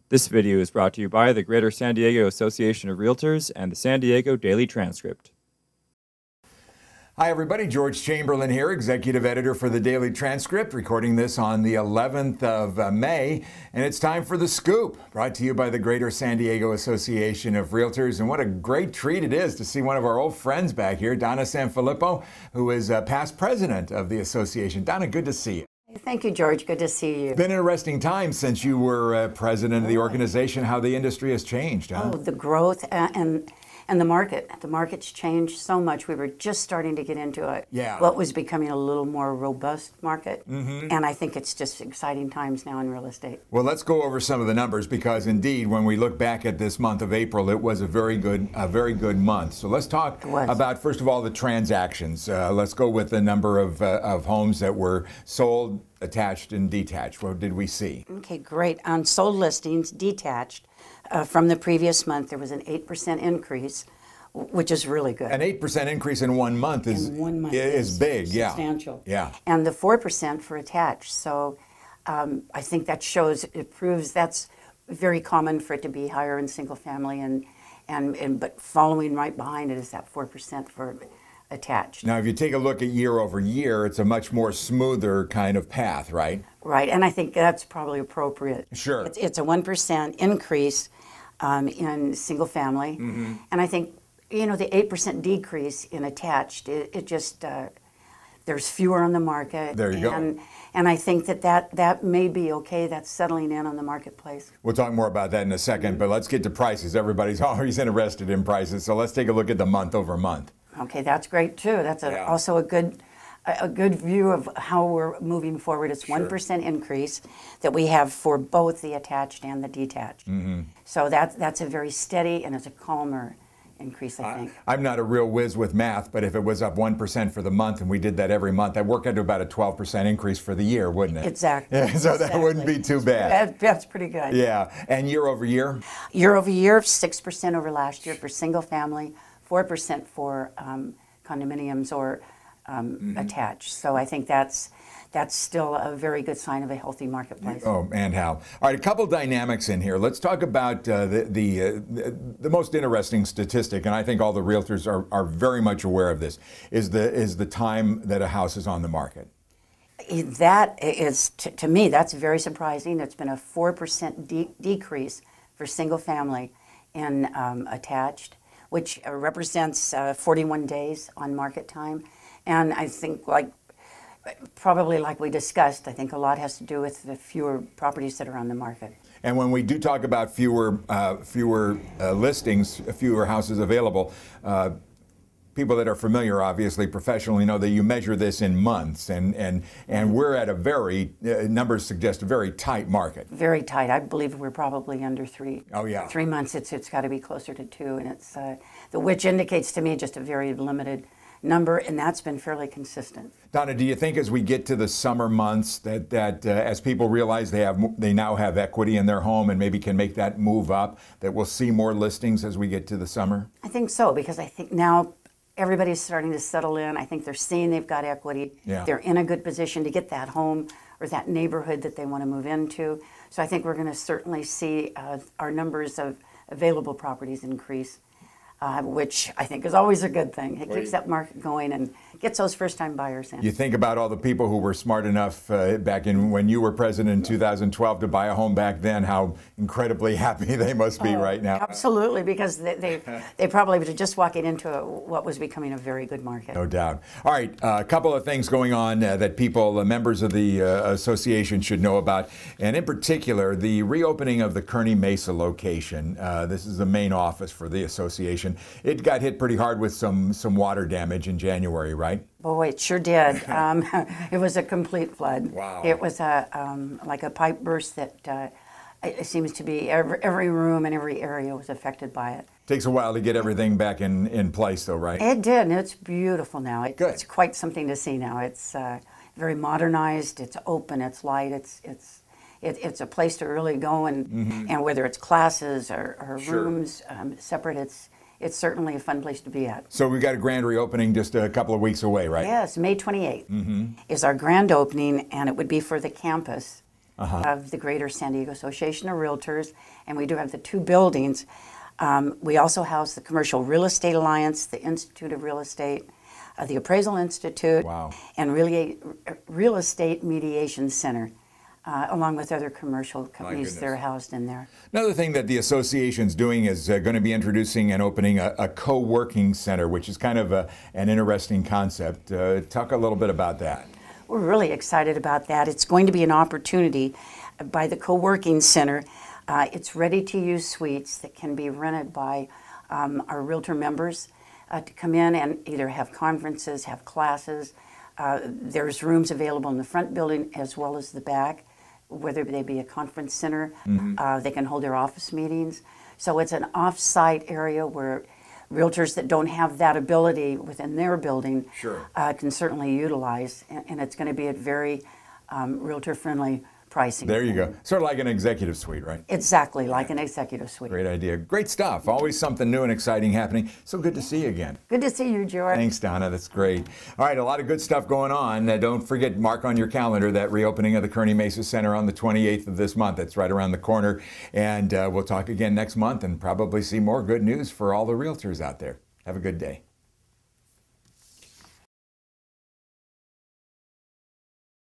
This video is brought to you by the Greater San Diego Association of Realtors and the San Diego Daily Transcript. Hi everybody, George Chamberlain here, Executive Editor for the Daily Transcript, recording this on the 11th of May, and it's time for The Scoop, brought to you by the Greater San Diego Association of Realtors. And what a great treat it is to see one of our old friends back here, Donna Sanfilippo, who is past president of the association. Donna, good to see you. Thank you, George. Good to see you. It's been an interesting time since you were president of the organization, how the industry has changed, huh? Oh, the growth and the market. The market's changed so much. We were just starting to get into what was becoming a little more robust market. And I think it's just exciting times now in real estate. Well, let's go over some of the numbers because indeed, when we look back at this month of April, it was a very good month. So let's talk about, first of all, the transactions. Let's go with the number of homes that were sold, attached, and detached. What did we see? Okay, great. On sold listings, detached, from the previous month, there was an 8% increase, which is really good. An 8% increase in 1 month is big, substantial. Yeah. And the 4% for attached. So I think that it proves that's very common for it to be higher in single family, but following right behind it is that 4% for attached. Now, if you take a look at year over year, it's a much more smoother kind of path, right? Right, and I think that's probably appropriate. Sure. It's a 1% increase in single family, and I think, the 8% decrease in attached, it just, there's fewer on the market. There you go. And I think that may be okay. That's settling in on the marketplace. We'll talk more about that in a second, but let's get to prices. Everybody's always interested in prices, so let's take a look at the month over month. Okay, that's great too. That's also a good view of how we're moving forward. It's 1% increase that we have for both the attached and the detached. So that's a very steady and it's a calmer increase, I think. I'm not a real whiz with math, but if it was up 1% for the month and we did that every month, that worked out to about a 12% increase for the year, wouldn't it? Exactly. Yeah, so that wouldn't be too bad. That's pretty good. Yeah, and year over year? Year over year, 6% over last year for single family, 4% for condominiums or attached. So I think that's still a very good sign of a healthy marketplace. Oh, and how. All right, a couple dynamics in here. Let's talk about the most interesting statistic, and I think all the realtors are very much aware of this, is the time that a house is on the market. That is, to me, that's very surprising. It's been a 4% decrease for single family in attached, which represents 41 days on market time. And I think, probably like we discussed, I think a lot has to do with the fewer properties that are on the market. And when we do talk about fewer listings, fewer houses available, people that are familiar, obviously, professionally know that you measure this in months, and we're at a numbers suggest a very tight market. Very tight. I believe we're probably under 3. Oh, yeah. 3 months, it's got to be closer to 2, and it's which indicates to me just a very limited number, and that's been fairly consistent. Donna, do you think as we get to the summer months that as people realize they now have equity in their home and maybe can make that move up, that we'll see more listings as we get to the summer? I think so, because I think now everybody's starting to settle in. I think they're seeing they've got equity. Yeah. They're in a good position to get that home or that neighborhood that they want to move into. So I think we're going to certainly see our numbers of available properties increase, which I think is always a good thing. It keeps that market going and gets those first-time buyers in. You think about all the people who were smart enough back in when you were president in 2012 to buy a home back then, how incredibly happy they must be right now. Absolutely, because they probably were just walking into what was becoming a very good market. No doubt. All right, a couple of things going on that people, members of the association, should know about, and in particular, the reopening of the Kearny Mesa location. This is the main office for the association. It got hit pretty hard with some water damage in January, right? Boy, it sure did. It was a complete flood. Wow. It was like a pipe burst that it seems to be every room and every area was affected by it. Takes a while to get everything back in place, though, right? It did, and it's beautiful now. Good. It's quite something to see now. It's very modernized. It's open. It's light. It's a place to really go and whether it's classes or rooms separate, it's certainly a fun place to be at. So we've got a grand reopening just a couple of weeks away, right? Yes, May 28th is our grand opening, and it would be for the campus. of the Greater San Diego Association of Realtors, and we do have the 2 buildings. We also house the Commercial Real Estate Alliance, the Institute of Real Estate, the Appraisal Institute, Wow. and Real Estate Mediation Center, along with other commercial companies that are housed in there. Another thing that the association's doing is going to be introducing and opening a co-working center, which is kind of an interesting concept. Talk a little bit about that. We're really excited about that. It's going to be an opportunity by the co-working center. It's ready-to-use suites that can be rented by our realtor members to come in and either have conferences, have classes. There's rooms available in the front building as well as the back, whether they be a conference center. They can hold their office meetings. So it's an off-site area where realtors that don't have that ability within their building can certainly utilize, and it's going to be at very realtor-friendly pricing. There you go. Sort of like an executive suite, right? Exactly, like an executive suite. Great idea. Great stuff. Always something new and exciting happening. So good to see you again. Good to see you, George. Thanks, Donna. That's great. All right, a lot of good stuff going on. Don't forget, mark on your calendar that reopening of the Kearney Mesa Center on the 28th of this month. It's right around the corner. And we'll talk again next month and probably see more good news for all the realtors out there. Have a good day.